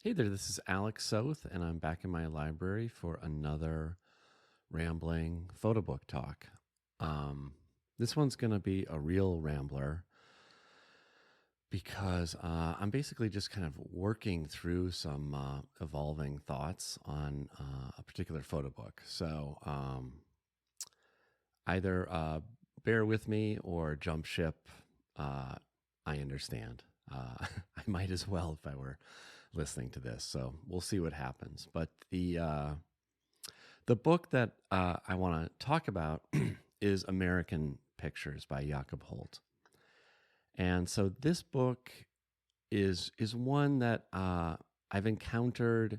Hey there, this is Alec Soth, and I'm back in my library for another rambling photo book talk. This one's going to be a real rambler because I'm basically just kind of working through some evolving thoughts on a particular photo book. So either bear with me or jump ship. I understand. I might as well if I were listening to this. So we'll see what happens. But the book that I want to talk about is American Pictures by Jacob Holdt. And so this book is one that I've encountered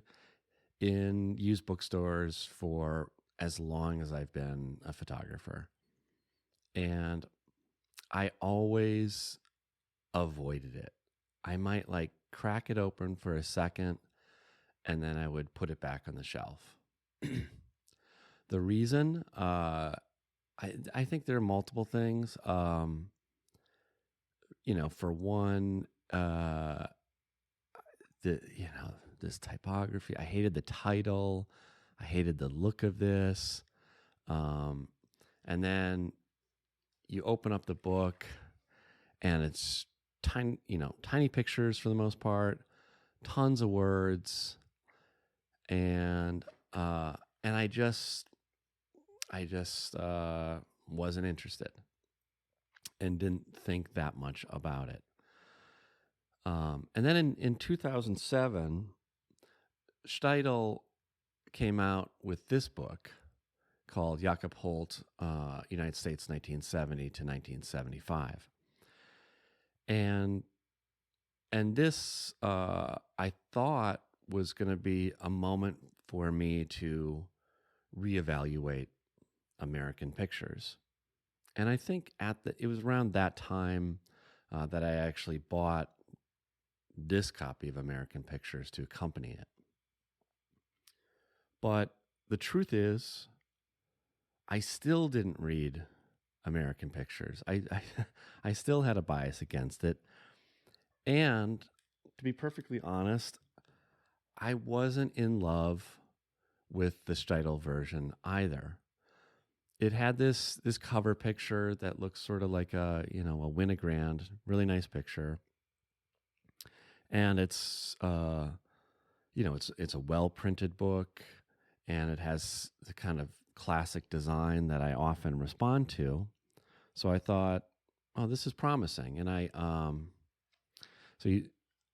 in used bookstores for as long as I've been a photographer. And I always avoided it. I might like crack it open for a second and then I would put it back on the shelf. The reason, I think there are multiple things. For one, this typography. I hated the title. I hated the look of this. And then you open up the book, and it's tiny pictures for the most part, tons of words, and I just wasn't interested and didn't think that much about it. And then in 2007, Steidl came out with this book called Jacob Holdt, United States 1970 to 1975. And this, I thought, was going to be a moment for me to reevaluate American Pictures. And I think it was around that time that I actually bought this copy of American Pictures to accompany it. But the truth is, I still didn't read American Pictures. I still had a bias against it. And to be perfectly honest, I wasn't in love with the Steidl version either. It had this cover picture that looks sort of like a Winogrand, really nice picture. And it's it's a well-printed book, and it has the kind of classic design that I often respond to. So I thought, oh, this is promising. And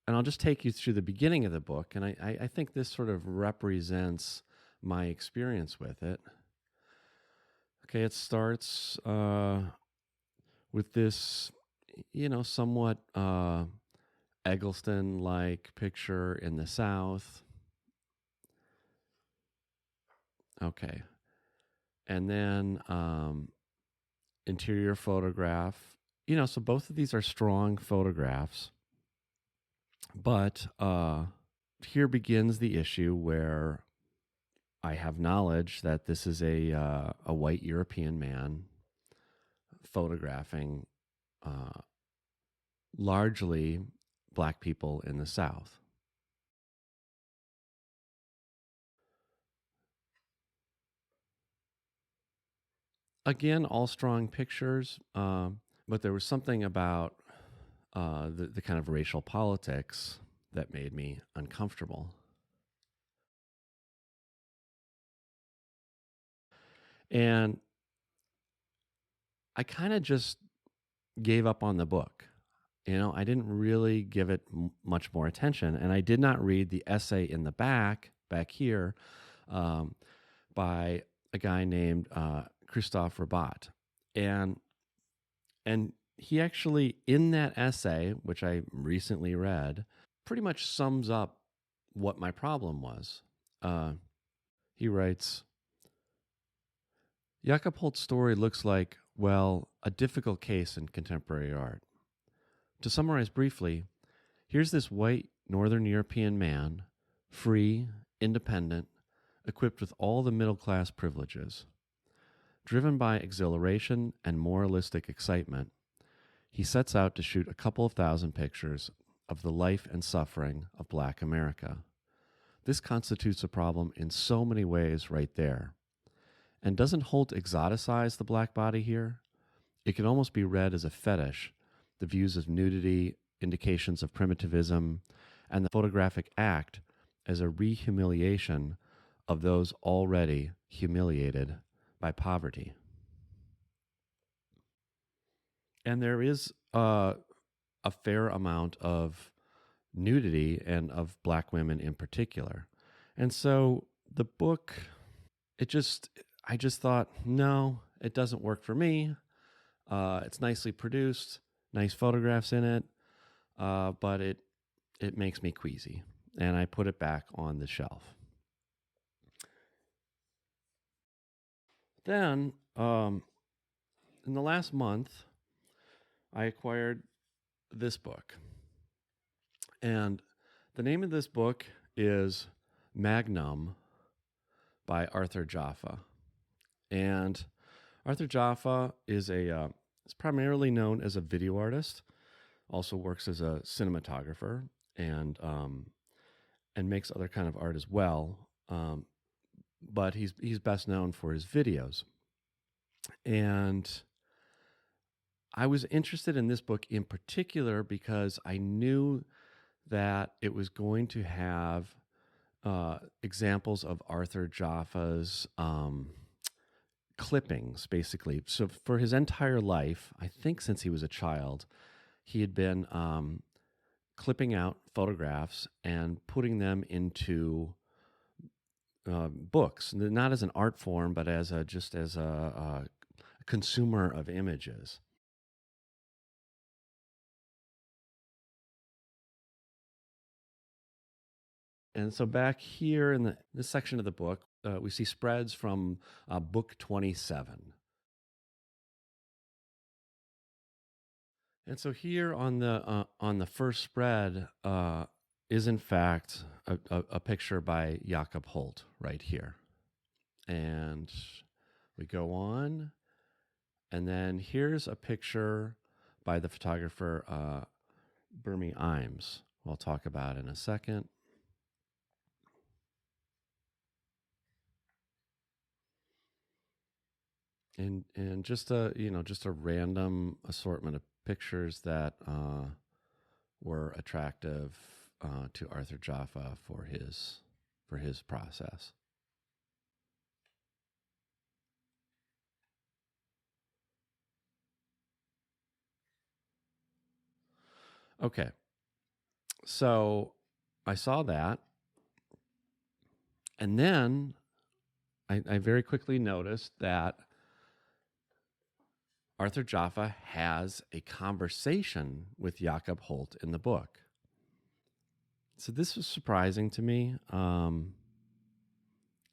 I'll just take you through the beginning of the book. And I think this sort of represents my experience with it. Okay, it starts with this, somewhat Eggleston-like picture in the South. Okay. And then interior photograph. So both of these are strong photographs. But here begins the issue where I have knowledge that this is a white European man photographing largely Black people in the South. Again, all strong pictures, but there was something about the kind of racial politics that made me uncomfortable. And I kind of just gave up on the book. I didn't really give it much more attention. And I did not read the essay in the back here, by a guy named Christophe Rabat. And he actually, in that essay, which I recently read, pretty much sums up what my problem was. He writes, Jacob Holdt's story looks like, well, a difficult case in contemporary art. To summarize briefly, here's this white Northern European man, free, independent, equipped with all the middle-class privileges. Driven by exhilaration and moralistic excitement, he sets out to shoot a couple of thousand pictures of the life and suffering of Black America, This constitutes a problem in so many ways right there. And doesn't Holdt exoticize the black body here? It can almost be read as a fetish, the views of nudity, indications of primitivism, and the photographic act as a rehumiliation of those already humiliated by poverty. And there is a fair amount of nudity and of black women in particular. And so the book, I just thought, no, it doesn't work for me. It's nicely produced, nice photographs in it, but it makes me queasy. And I put it back on the shelf. Then, in the last month, I acquired this book. And the name of this book is Magnum by Arthur Jafa. And Arthur Jafa is is primarily known as a video artist, also works as a cinematographer, and makes other kind of art as well. But he's best known for his videos. And I was interested in this book in particular because I knew that it was going to have examples of Arthur Jafa's clippings, basically. So for his entire life, I think since he was a child, he had been clipping out photographs and putting them into books, not as an art form, but as just as a consumer of images. And so back here in this section of the book, we see spreads from book 27. And so here on the first spread is in fact a picture by Jacob Holdt right here. And we go on, and then here's a picture by the photographer Birmey Imes, who I'll talk about in a second. And just a random assortment of pictures that were attractive to Arthur Jafa for his process. Okay, so I saw that, and then I very quickly noticed that Arthur Jafa has a conversation with Jacob Holdt in the book. So this was surprising to me.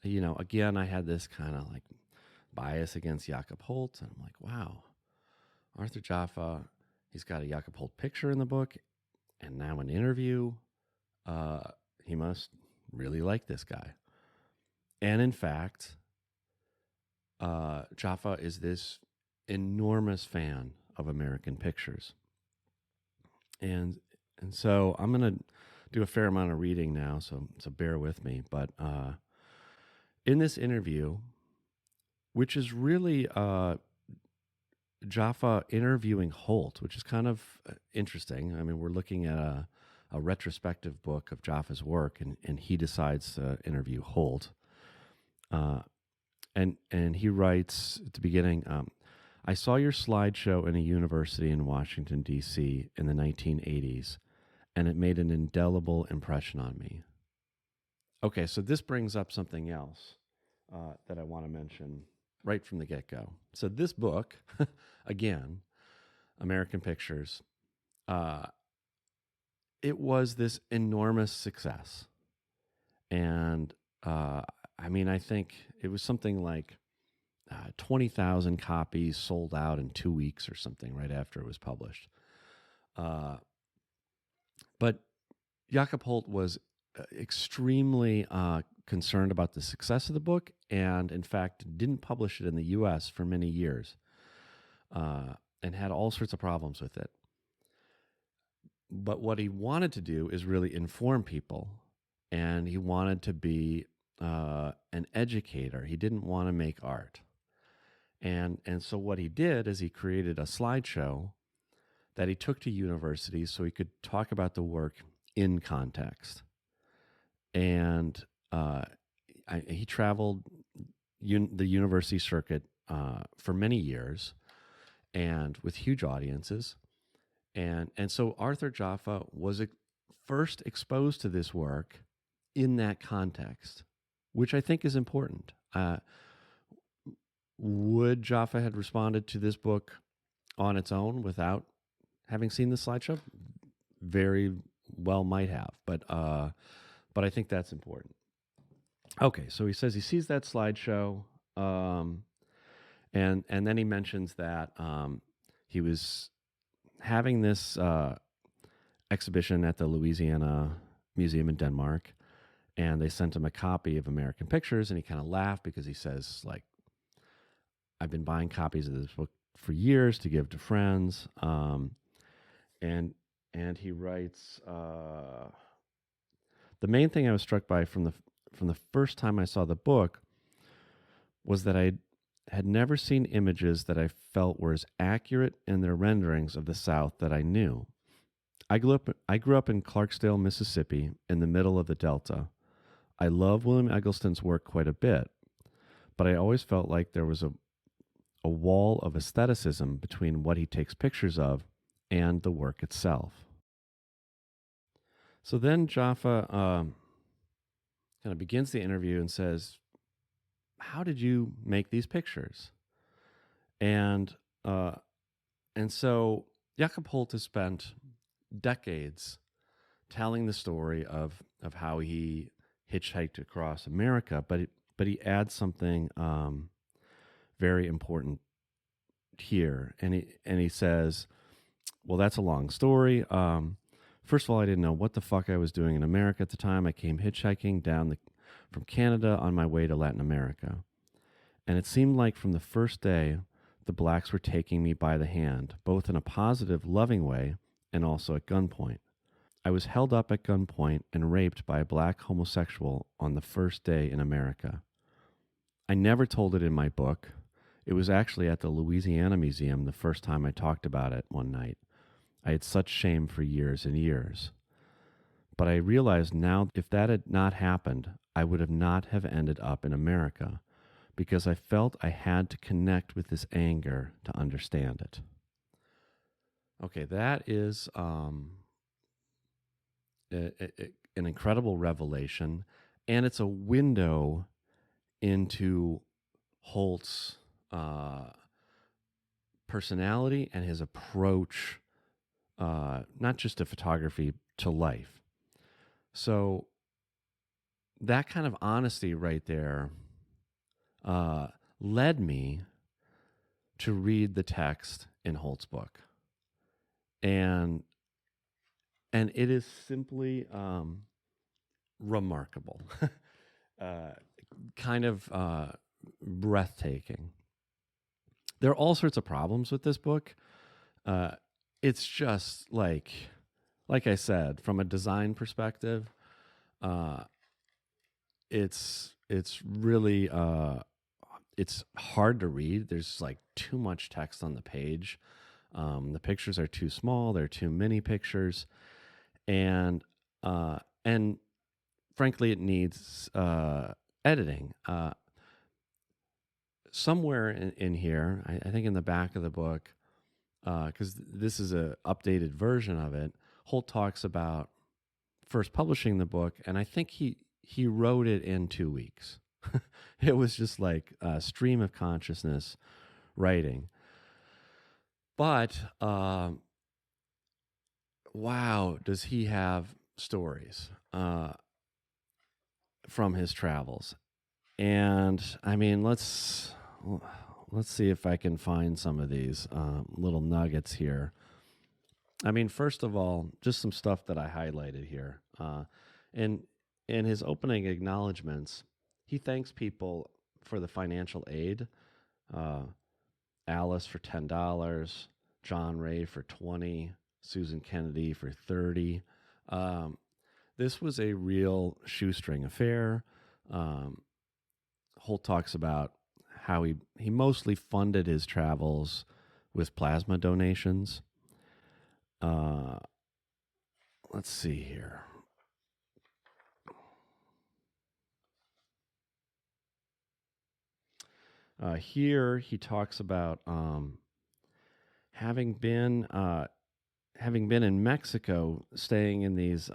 Again, I had this kind of like bias against Jacob Holdt, and I'm like, wow, Arthur Jafa, he's got a Jacob Holdt picture in the book, and now an interview. He must really like this guy. And in fact, Jafa is this enormous fan of American pictures. And so I'm going to do a fair amount of reading now, so bear with me. But in this interview, which is really Jafa interviewing Holdt, which is kind of interesting. I mean, we're looking at a retrospective book of Jafa's work, and he decides to interview Holdt. And he writes at the beginning, I saw your slideshow in a university in Washington, D.C. in the 1980s, and it made an indelible impression on me. Okay, so this brings up something else that I want to mention right from the get-go. So this book, again, American Pictures, it was this enormous success. And I think it was something like 20,000 copies sold out in 2 weeks or something right after it was published. But Jacob Holdt was extremely concerned about the success of the book, and in fact didn't publish it in the U.S. for many years, and had all sorts of problems with it. But what he wanted to do is really inform people and he wanted to be an educator. He didn't want to make art. And so what he did is he created a slideshow that he took to universities so he could talk about the work in context. And he traveled the university circuit for many years, and with huge audiences. And so Arthur Jafa was first exposed to this work in that context, which I think is important. Would Jafa have responded to this book on its own without having seen the slideshow? Very well might have, but I think that's important. Okay, so he says he sees that slideshow, and then he mentions that he was having this exhibition at the Louisiana Museum in Denmark, and they sent him a copy of American Pictures, and he kind of laughed because he says, like, I've been buying copies of this book for years to give to friends, and he writes, the main thing I was struck by from the first time I saw the book was that I had never seen images that I felt were as accurate in their renderings of the South that I knew. I grew up in Clarksdale, Mississippi, in the middle of the Delta. I love William Eggleston's work quite a bit, but I always felt like there was a wall of aestheticism between what he takes pictures of and the work itself. So then Jafa kind of begins the interview and says, how did you make these pictures? And so Jacob Holdt has spent decades telling the story of how he hitchhiked across America, but he adds something very important here, and he says, well, that's a long story. First of all, I didn't know what the fuck I was doing in America at the time. I came hitchhiking down from Canada on my way to Latin America. And it seemed like from the first day, the blacks were taking me by the hand, both in a positive, loving way and also at gunpoint. I was held up at gunpoint and raped by a black homosexual on the first day in America. I never told it in my book. It was actually at the Louisiana Museum the first time I talked about it one night. I had such shame for years and years. But I realized now if that had not happened, I would not have ended up in America because I felt I had to connect with this anger to understand it. Okay, that is an incredible revelation, and it's a window into Holdts' personality and his approach, not just to photography, to life. So that kind of honesty right there led me to read the text in Holdts' book. And it is simply remarkable, kind of breathtaking. There are all sorts of problems with this book. It's just like I said, from a design perspective, it's really it's hard to read. There's like too much text on the page. The pictures are too small. There are too many pictures, and frankly, it needs editing. Somewhere in here, I think in the back of the book, because this is an updated version of it, Holdt talks about first publishing the book, and I think he wrote it in 2 weeks. It was just like a stream of consciousness writing. But wow, does he have stories from his travels? And I mean, let's see if I can find some of these little nuggets here. I mean, first of all, just some stuff that I highlighted here. In his opening acknowledgments, he thanks people for the financial aid. Alice for $10, John Ray for $20, Susan Kennedy for $30. This was a real shoestring affair. Holdt talks about how he mostly funded his travels with plasma donations. Let's see here. Here he talks about having been in Mexico, staying in these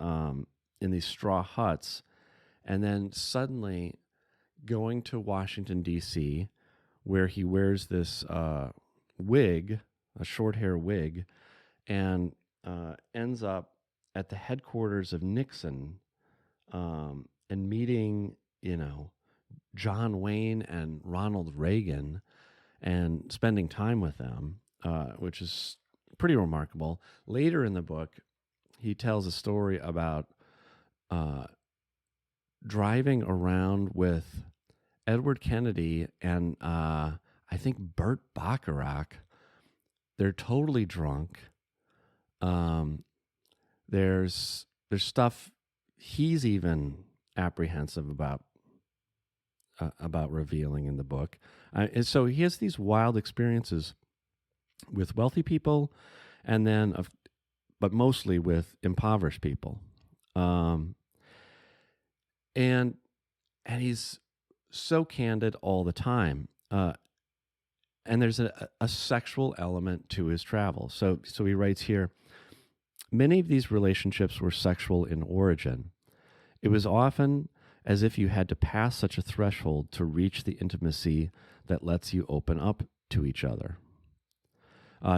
straw huts, and then suddenly going to Washington, D.C., where he wears this wig, a short hair wig, and ends up at the headquarters of Nixon and meeting, John Wayne and Ronald Reagan and spending time with them, which is pretty remarkable. Later in the book, he tells a story about driving around with Edward Kennedy and I think Burt Bacharach. They're totally drunk. There's stuff he's even apprehensive about revealing in the book. And so he has these wild experiences with wealthy people, and then, but mostly with impoverished people. And he's so candid all the time. And there's a sexual element to his travel. So he writes here, many of these relationships were sexual in origin. It was often as if you had to pass such a threshold to reach the intimacy that lets you open up to each other.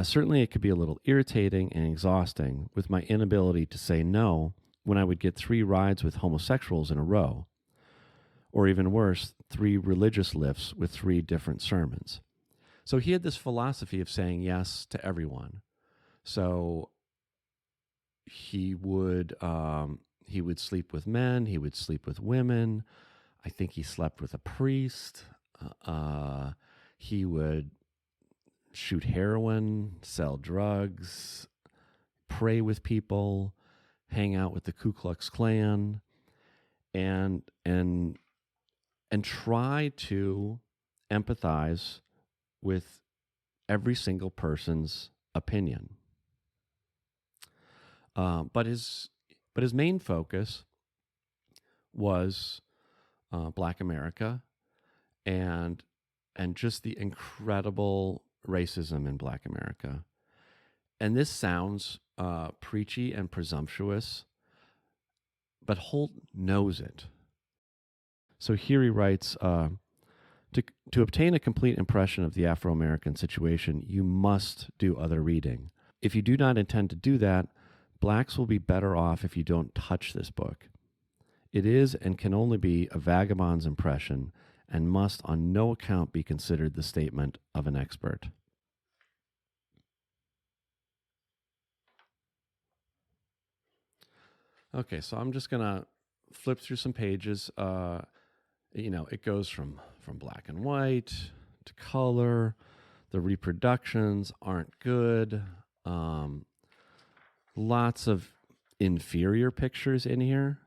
Certainly it could be a little irritating and exhausting with my inability to say no when I would get 3 rides with homosexuals in a row, or even worse, 3 religious lifts with 3 different sermons. So he had this philosophy of saying yes to everyone. So he would sleep with men, he would sleep with women. I think he slept with a priest. He would shoot heroin, sell drugs, pray with people, hang out with the Ku Klux Klan, and try to empathize with every single person's opinion. But his main focus was Black America and just the incredible racism in Black America. And this sounds preachy and presumptuous, but Holdt knows it. So here he writes, to obtain a complete impression of the Afro-American situation, you must do other reading. If you do not intend to do that, blacks will be better off if you don't touch this book. It is and can only be a vagabond's impression and must on no account be considered the statement of an expert. Okay, so I'm just going to flip through some pages. It goes from black and white to color. The reproductions aren't good. Lots of inferior pictures in here.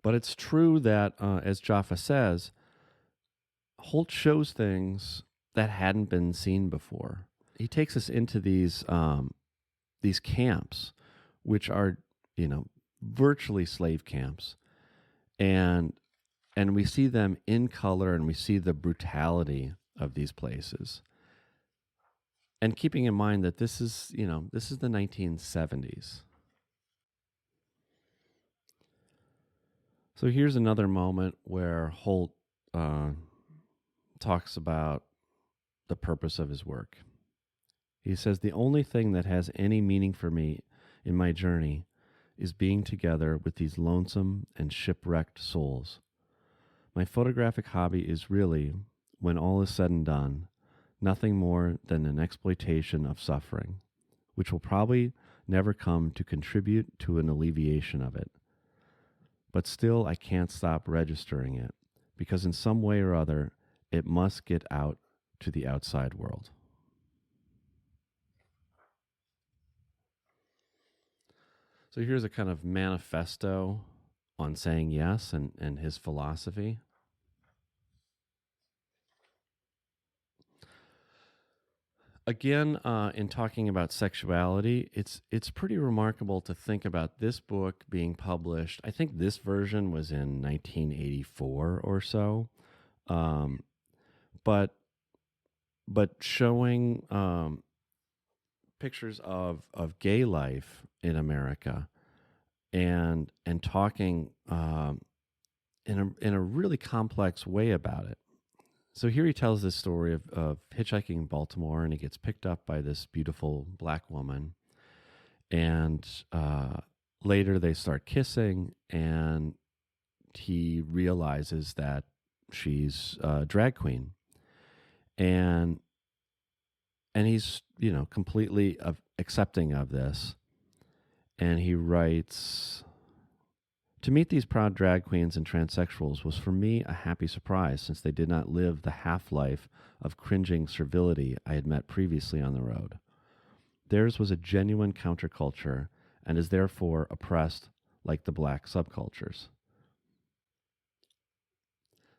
But it's true that, as Jafa says, Holdt shows things that hadn't been seen before. He takes us into these camps, which are, virtually slave camps, and we see them in color, and we see the brutality of these places. And keeping in mind that this is the 1970s. So here's another moment where Holdt talks about the purpose of his work. He says, the only thing that has any meaning for me in my journey is being together with these lonesome and shipwrecked souls. My photographic hobby is really, when all is said and done, nothing more than an exploitation of suffering, which will probably never come to contribute to an alleviation of it. But still, I can't stop registering it, because in some way or other, it must get out to the outside world. So here's a kind of manifesto on saying yes and his philosophy. Again, in talking about sexuality, it's pretty remarkable to think about this book being published. I think this version was in 1984 or so, um, but showing pictures of gay life in America and talking in a really complex way about it. So here he tells this story of hitchhiking in Baltimore, and he gets picked up by this beautiful black woman, and later they start kissing, and he realizes that she's a drag queen, and he's completely accepting of this, and he writes. To meet these proud drag queens and transsexuals was for me a happy surprise, since they did not live the half-life of cringing servility I had met previously on the road. Theirs was a genuine counterculture and is therefore oppressed like the black subcultures.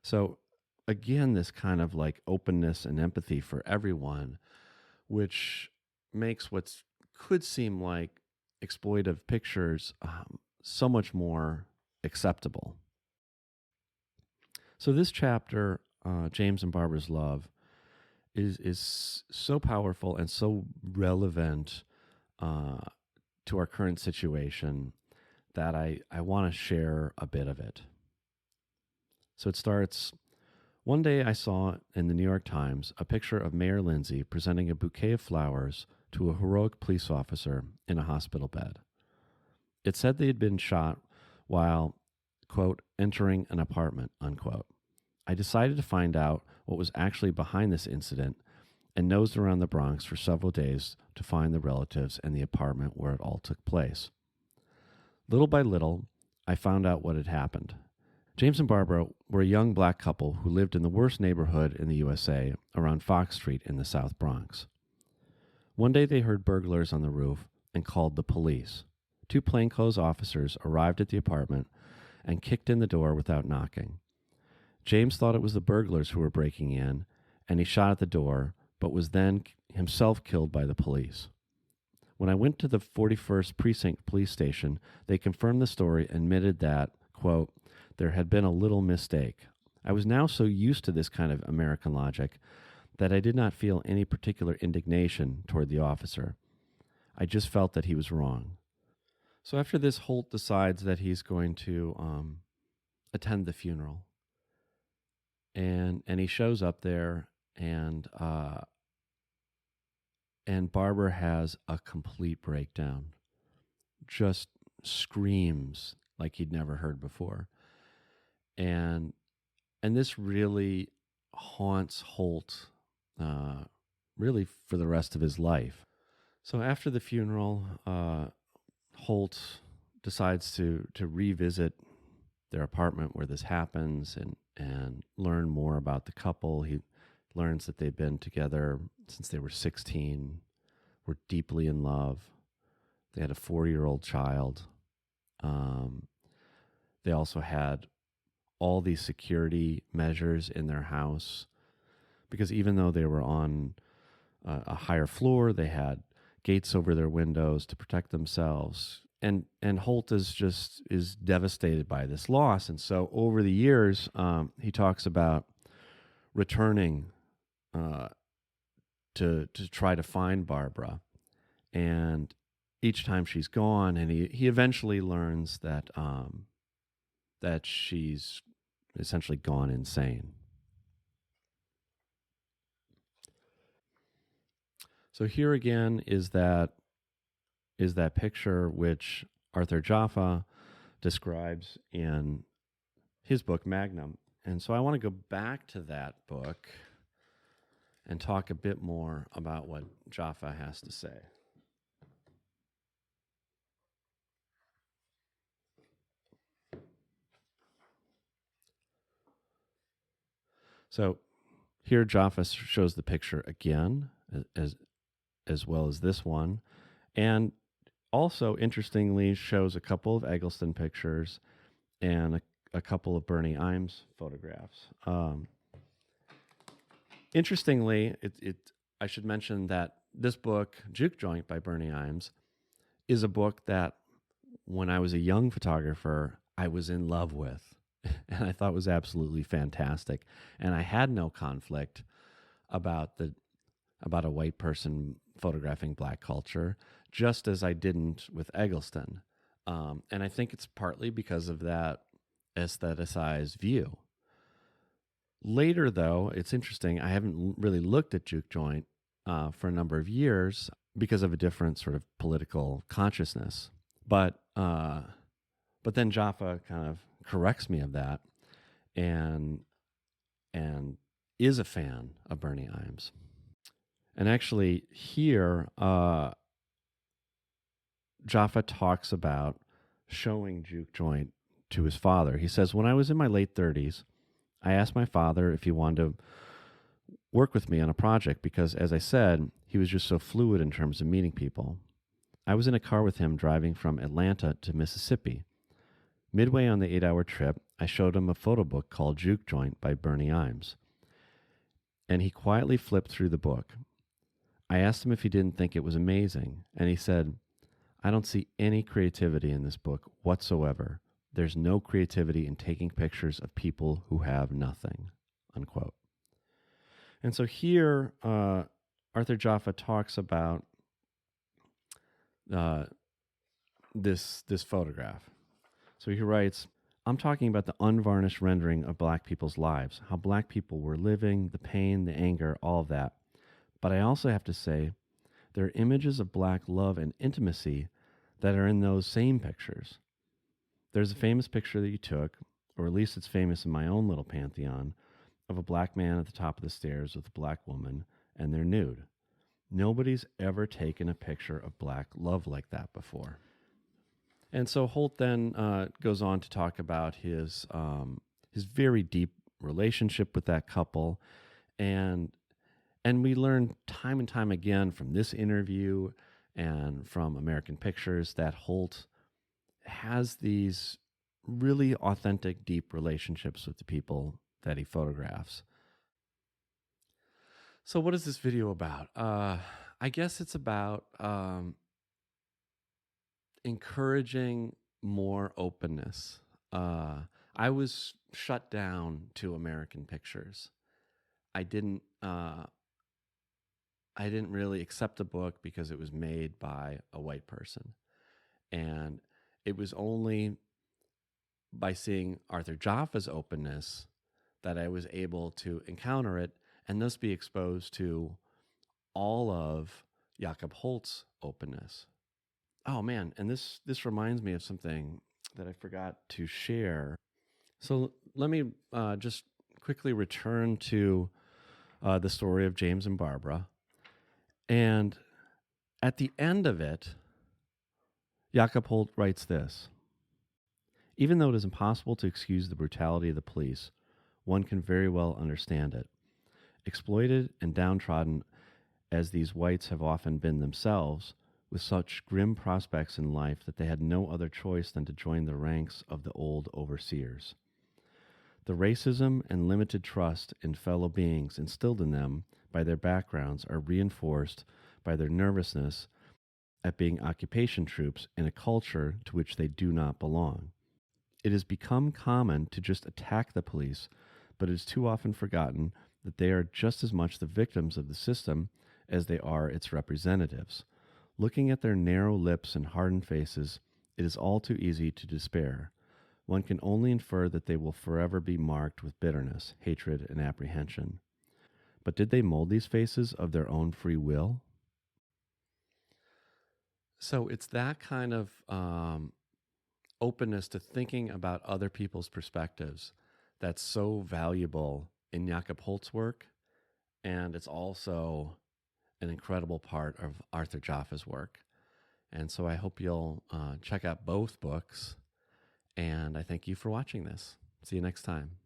So again, this kind of like openness and empathy for everyone, which makes what could seem like exploitive pictures so much more acceptable. So this chapter, James and Barbara's Love, is so powerful and so relevant to our current situation that I want to share a bit of it. So it starts, one day I saw in the New York Times a picture of Mayor Lindsay presenting a bouquet of flowers to a heroic police officer in a hospital bed. It said they had been shot while, quote, entering an apartment, unquote. I decided to find out what was actually behind this incident and nosed around the Bronx for several days to find the relatives and the apartment where it all took place. Little by little, I found out what had happened. James and Barbara were a young black couple who lived in the worst neighborhood in the USA around Fox Street in the South Bronx. One day they heard burglars on the roof and called the police. 2 plainclothes officers arrived at the apartment and kicked in the door without knocking. James thought it was the burglars who were breaking in, and he shot at the door, but was then himself killed by the police. When I went to the 41st Precinct Police Station, they confirmed the story and admitted that, quote, there had been a little mistake. I was now so used to this kind of American logic that I did not feel any particular indignation toward the officer. I just felt that he was wrong. So after this, Holdt decides that he's going to attend the funeral, and he shows up there, and Barbara has a complete breakdown, just screams like he'd never heard before, and this really haunts Holdt really for the rest of his life. So after the funeral, Holdt decides to revisit their apartment where this happens and learn more about the couple. He learns that they've been together since they were 16, were deeply in love. They had a 4-year-old child. They also had all these security measures in their house because even though they were on a higher floor, they had gates over their windows to protect themselves. And Holdt is devastated by this loss. And so over the years, he talks about returning to try to find Barbara. And each time she's gone, and he eventually learns that that she's essentially gone insane. So here again is that picture which Arthur Jafa describes in his book Magnum. And so I want to go back to that book and talk a bit more about what Jafa has to say. So here Jafa shows the picture again, as well as this one. And also, interestingly, shows a couple of Eggleston pictures and a couple of Birmey Imes photographs. Interestingly, I should mention that this book, Juke Joint by Birmey Imes, is a book that when I was a young photographer, I was in love with and I thought was absolutely fantastic. And I had no conflict about a white person photographing black culture, just as I didn't with Eggleston. And I think it's partly because of that aestheticized view. Later, though, it's interesting. I haven't really looked at Juke Joint for a number of years because of a different sort of political consciousness. But then Jafa kind of corrects me of that, and is a fan of Birmey Imes. And actually, here Jafa talks about showing Juke Joint to his father. He says, "When I was in my late 30s, I asked my father if he wanted to work with me on a project because, as I said, he was just so fluid in terms of meeting people. I was in a car with him driving from Atlanta to Mississippi. Midway on the 8-hour trip, I showed him a photo book called Juke Joint by Birmey Imes. And he quietly flipped through the book. I asked him if he didn't think it was amazing, and he said, 'I don't see any creativity in this book whatsoever. There's no creativity in taking pictures of people who have nothing,' unquote." And so here, Arthur Jafa talks about this photograph. So he writes, "I'm talking about the unvarnished rendering of black people's lives, how black people were living, the pain, the anger, all of that. But I also have to say, there are images of black love and intimacy that are in those same pictures. There's a famous picture that you took, or at least it's famous in my own little pantheon, of a black man at the top of the stairs with a black woman, and they're nude. Nobody's ever taken a picture of black love like that before." And so Holdt then goes on to talk about his very deep relationship with that couple, and we learn time and time again from this interview and from American Pictures that Holdt has these really authentic, deep relationships with the people that he photographs. So what is this video about? I guess it's about encouraging more openness. I was shut down to American Pictures. I didn't really accept the book because it was made by a white person. And it was only by seeing Arthur Jafa's openness that I was able to encounter it and thus be exposed to all of Jacob Holdt's openness. Oh man, and this reminds me of something that I forgot to share. So let me just quickly return to the story of James and Barbara. And at the end of it, Jacob Holdt writes this: "Even though it is impossible to excuse the brutality of the police, one can very well understand it. Exploited and downtrodden as these whites have often been themselves, with such grim prospects in life that they had no other choice than to join the ranks of the old overseers. The racism and limited trust in fellow beings instilled in them by their backgrounds are reinforced by their nervousness at being occupation troops in a culture to which they do not belong. It has become common to just attack the police, but it is too often forgotten that they are just as much the victims of the system as they are its representatives. Looking at their narrow lips and hardened faces, it is all too easy to despair. One can only infer that they will forever be marked with bitterness, hatred, and apprehension. But did they mold these faces of their own free will?" So it's that kind of openness to thinking about other people's perspectives that's so valuable in Jacob Holdt's work, and it's also an incredible part of Arthur Jafa's work. And so I hope you'll check out both books, and I thank you for watching this. See you next time.